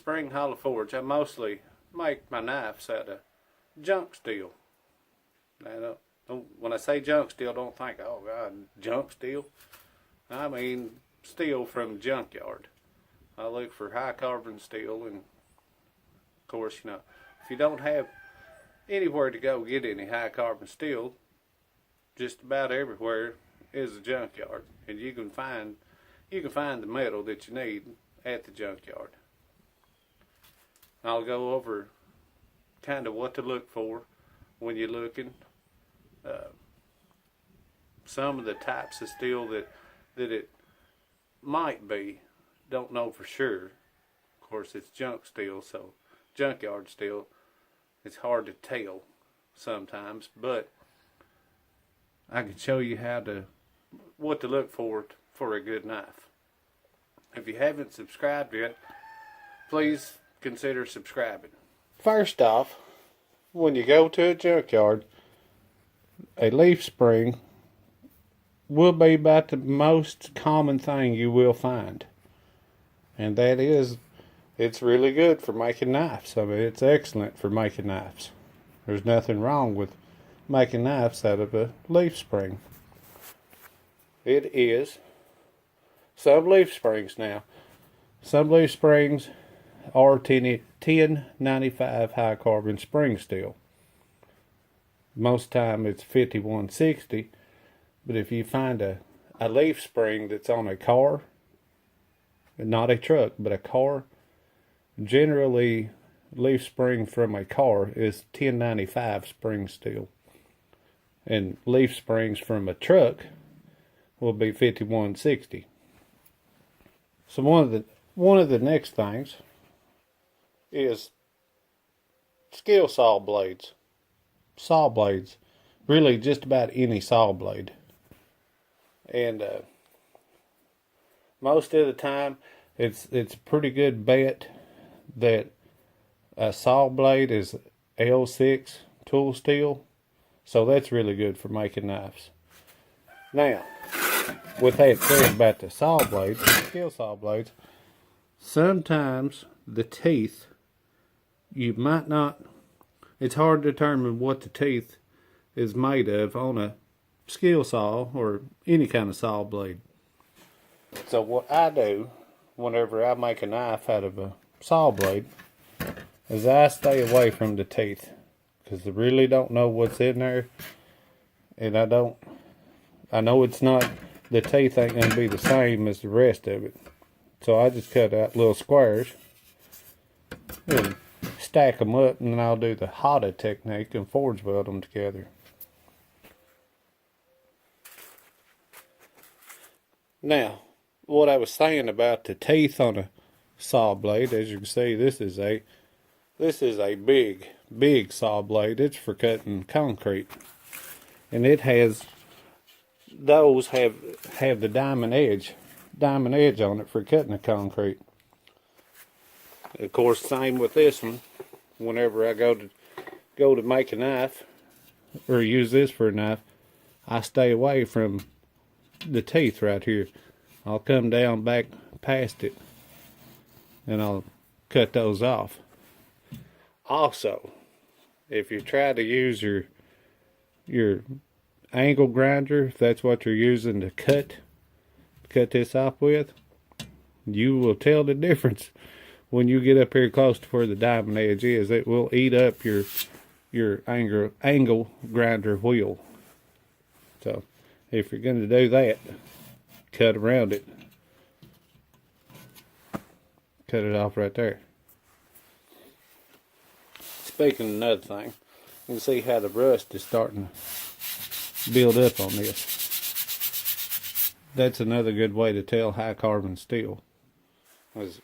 Spring Hollow Forge, I mostly make my knives out of junk steel. Now, when I say junk steel, don't think, oh God, junk steel. I mean steel from Junkyard. I look for high carbon steel, and of course, you know, if you don't have anywhere to go get any high carbon steel, just about everywhere is a junkyard, and you can find the metal that you need at the junkyard. I'll go over kind of what to look for when you're looking. Some of the types of steel that it might be, don't know for sure. Of course, it's junk steel, so junkyard steel, it's hard to tell sometimes, but I can show you what to look for a good knife. If you haven't subscribed yet, please consider subscribing. First off, when you go to a junkyard, a leaf spring will be about the most common thing you will find. And that is, it's really good for making knives. I mean, it's excellent for making knives. There's nothing wrong with making knives out of a leaf spring. It is some leaf springs now. Some leaf springs are 1095 high carbon spring steel. Most time it's 5160, but if you find a leaf spring that's on a car, not a truck, but a car, generally leaf spring from a car is 1095 spring steel. And leaf springs from a truck will be 5160. So one of the next things is skill saw blades. Saw blades. Really just about any saw blade. And most of the time it's a pretty good bet that a saw blade is L6 tool steel. So that's really good for making knives. Now, with that said about the saw blades, skill saw blades, sometimes the teeth, you might not, it's hard to determine what the teeth is made of on a skill saw or any kind of saw blade. So what I do whenever I make a knife out of a saw blade is I stay away from the teeth, because I really don't know what's in there, and I know it's not, the teeth ain't going to be the same as the rest of it. So I just cut out little squares and stack them up, and then I'll do the Hotta technique and forge weld them together. Now, what I was saying about the teeth on a saw blade, as you can see, this is a big saw blade. It's for cutting concrete, and it has, those have the diamond edge on it for cutting the concrete. Of course, same with this one. Whenever I go to make a knife or use this for a knife, I stay away from the teeth right here. I'll come down back past it and I'll cut those off. Also, if you try to use your angle grinder, if that's what you're using to cut this off with, you will tell the difference when you get up here close to where the diamond edge is. It will eat up your angle grinder wheel. So if you're going to do that, cut around it. Cut it off right there. Speaking of another thing, you can see how the rust is starting to build up on this. That's another good way to tell high carbon steel, is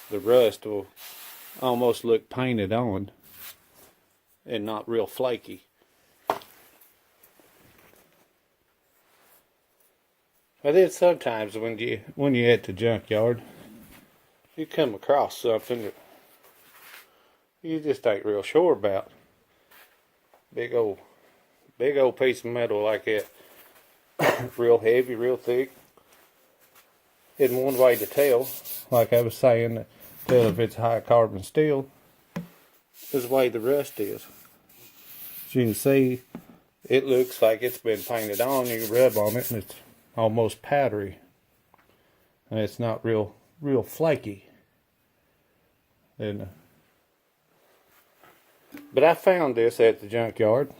the rust will almost look painted on and not real flaky. But then sometimes when you're at the junkyard, you come across something that you just ain't real sure about. Big old piece of metal like that. Real heavy, real thick. And one way to tell, like I was saying, tell if it's high carbon steel is the way the rust is. As you can see, it looks like it's been painted on. You rub on it and it's almost powdery. And it's not real flaky. And but I found this at the junkyard.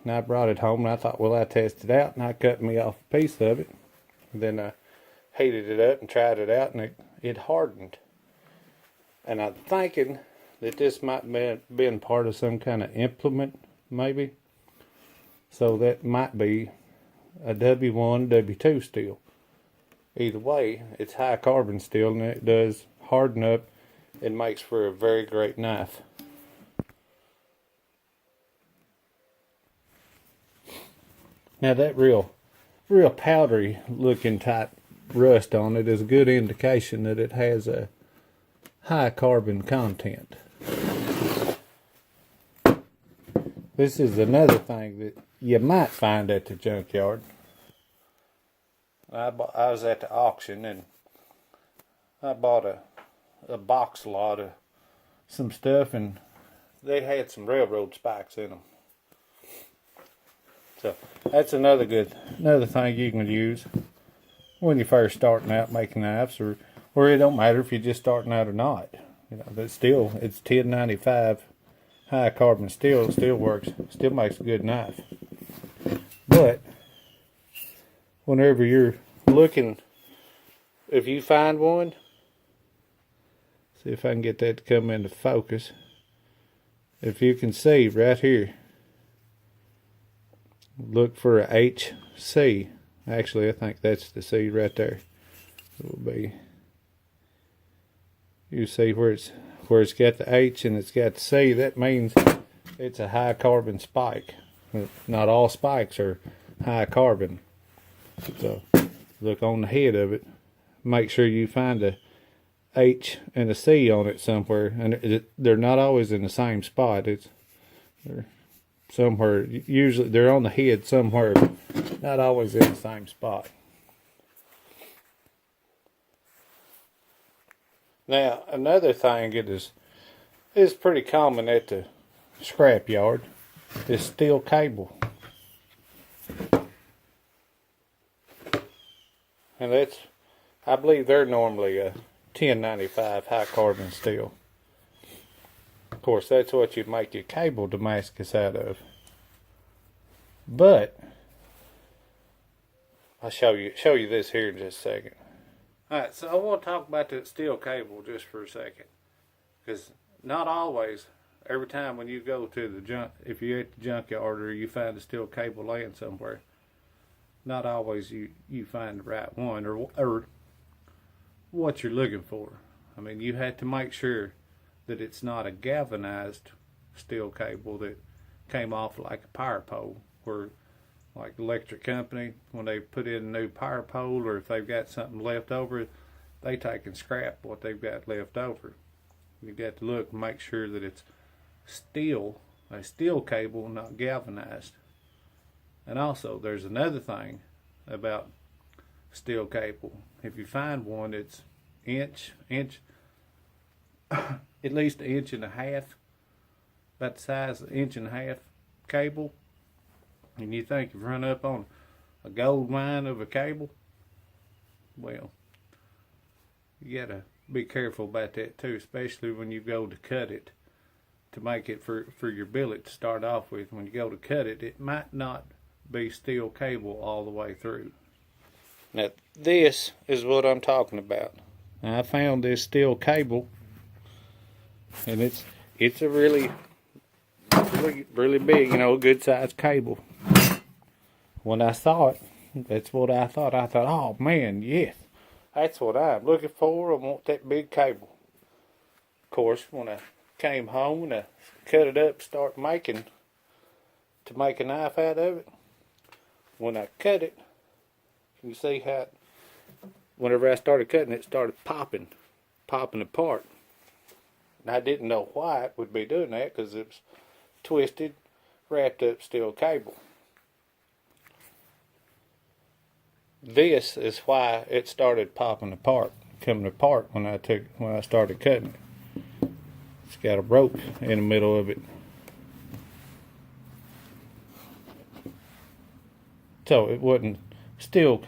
And I brought it home and I thought, well, I test it out, and I cut me off a piece of it. And then I heated it up and tried it out, and it hardened. And I'm thinking that this might have been part of some kind of implement, maybe. So that might be a W1, W2 steel. Either way, it's high carbon steel, and it does harden up and makes for a very great knife. Now that real powdery looking type rust on it is a good indication that it has a high carbon content. This is another thing that you might find at the junkyard. I was at the auction and I bought a box lot of some stuff, and they had some railroad spikes in them. So that's another thing you can use when you're first starting out making knives, or it don't matter if you're just starting out or not. You know, but still, it's 1095 high carbon steel. It still works, still makes a good knife. But whenever you're looking, if you find one, see if I can get that to come into focus. If you can see right here, look for a HC. Actually, I think that's the C right there. It will be. You see where it's got the H and it's got the C. That means it's a high carbon spike. Not all spikes are high carbon. So look on the head of it. Make sure you find a H and a C on it somewhere, and they're not always in the same spot. They're somewhere. Usually they're on the head somewhere, but not always in the same spot. Now another thing it is pretty common at the scrap yard is steel cable, and I believe they're normally a 1095 high carbon steel. Of course, that's what you make your cable Damascus out of. But I'll show you this here in just a second. Alright, so I want to talk about that steel cable just for a second. Because not always, every time when you go to if you're at the junkyard or you find a steel cable laying somewhere, not always you find the right one or what you're looking for. I mean, you had to make sure that it's not a galvanized steel cable that came off like a power pole, where like the electric company, when they put in a new power pole, or if they've got something left over, they take and scrap what they've got left over. You got to look and make sure that it's a steel cable, not galvanized. And also, there's another thing about steel cable. If you find one that's at least an inch and a half, about the size of an inch and a half cable, and you think you've run up on a gold mine of a cable, well, you gotta be careful about that too, especially when you go to cut it to make it for your billet to start off with. When you go to cut it, it might not be steel cable all the way through. Now this is what I'm talking about. Now, I found this steel cable, and it's a really big, good sized cable. When I saw it, that's what I thought. I thought, oh man, yes, that's what I'm looking for. I want that big cable. Of course, when I came home and I cut it up, to make a knife out of it. When I cut it, you see how whenever I started cutting it, started popping apart. And I didn't know why it would be doing that, because it was twisted, wrapped up steel cable. This is why it started popping apart. coming apart when I started cutting it. It's got a rope in the middle of it. So it wasn't steel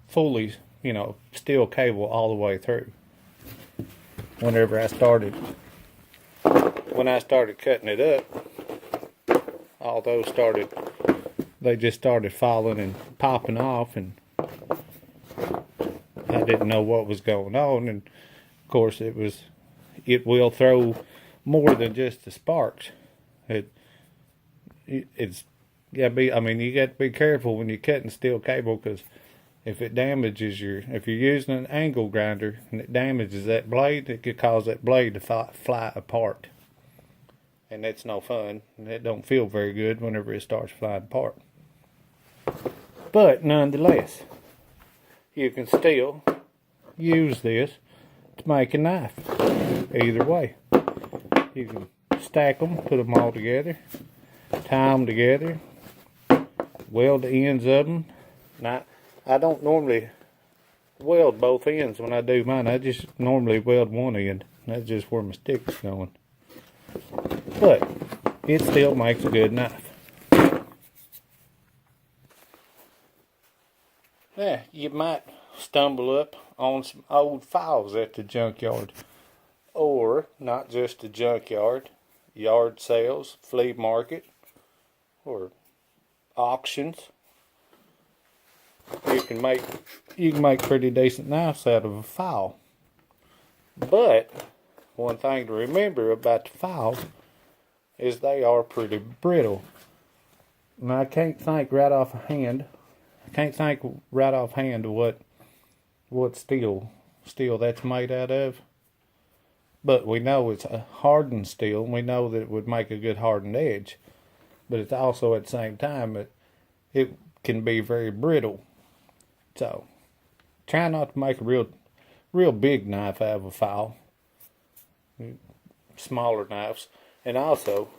fully, steel cable all the way through. When I started cutting it up, all those they just started falling and popping off, and I didn't know what was going on. And of course it will throw more than just the sparks. It's you got to be careful when you're cutting steel cable, because if it damages if you're using an angle grinder and it damages that blade, it could cause that blade to fly apart. And that's no fun, and it don't feel very good whenever it starts flying apart. But nonetheless, you can still use this to make a knife. Either way, you can stack them, put them all together, tie them together, weld the ends of them. Now, I don't normally weld both ends when I do mine. I just normally weld one end. That's just where my stick's going. But it still makes a good knife. Yeah, you might stumble up on some old files at the junkyard. Or not just the junkyard, yard sales, flea market, or auctions. You can make pretty decent knives out of a file. But one thing to remember about the files is they are pretty brittle. And I can't think right off hand of what steel that's made out of. But we know it's a hardened steel, and we know that it would make a good hardened edge. But it's also at the same time it can be very brittle. So try not to make a real big knife out of a file. Smaller knives. And also,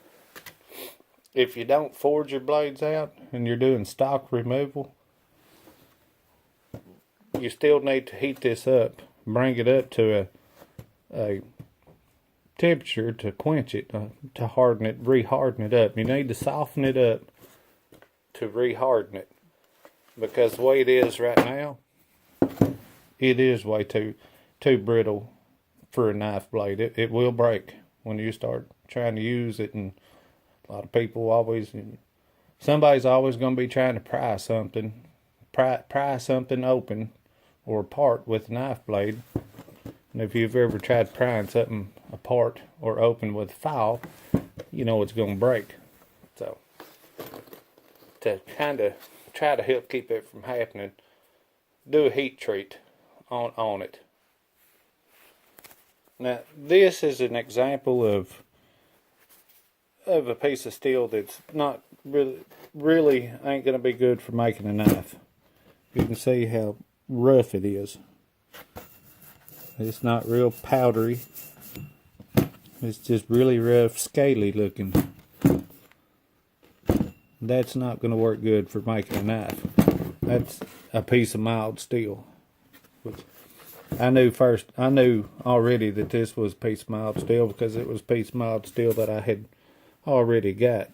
if you don't forge your blades out and you're doing stock removal, you still need to heat this up, bring it up to a temperature to quench it, to harden it, re-harden it up. You need to soften it up to re-harden it, because the way it is right now, it is way too brittle for a knife blade. It will break when you start trying to use it, and a lot of people somebody's always going to be trying to pry something open or apart with a knife blade. And if you've ever tried prying something apart or open with a file, you know it's going to break. So, to kind of try to help keep it from happening, do a heat treat on it. Now, this is an example of a piece of steel that's not really ain't going to be good for making a knife. You can see how rough it is. It's not real powdery. It's just really rough, scaly looking. That's not going to work good for making a knife. That's a piece of mild steel. Which I knew already that this was a piece of mild steel, because it was a piece of mild steel that I had already got.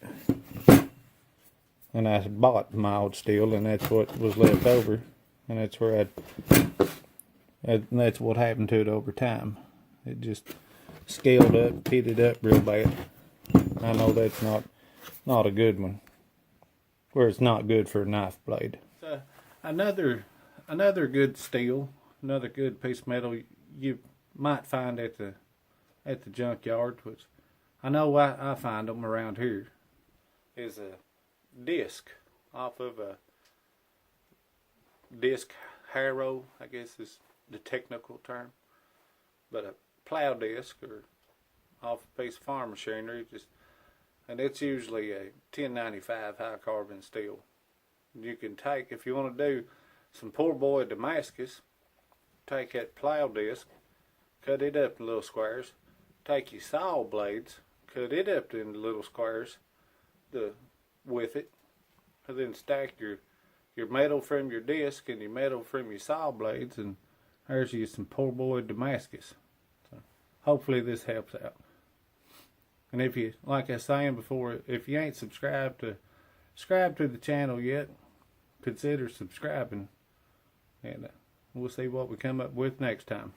And I bought mild steel, and that's what was left over. And that's where and that's what happened to it over time. It just scaled up, pitted up real bad. I know that's not a good one. Where it's not good for a knife blade. Another good steel, another good piece of metal you might find at the junkyard, which I know I find them around here, is a disc off of a disc harrow, I guess is the technical term, but a plow disc or off a piece of farm machinery, and it's usually a 1095 high carbon steel. You can take, if you want to do some poor boy Damascus, take that plow disc, cut it up in little squares, take your saw blades, cut it up into little squares with it, and then stack your metal from your disc and your metal from your saw blades, and There's you some poor boy Damascus. So hopefully this helps out. And if you, like I was saying before, if you ain't subscribed to the channel yet, consider subscribing. And we'll see what we come up with next time.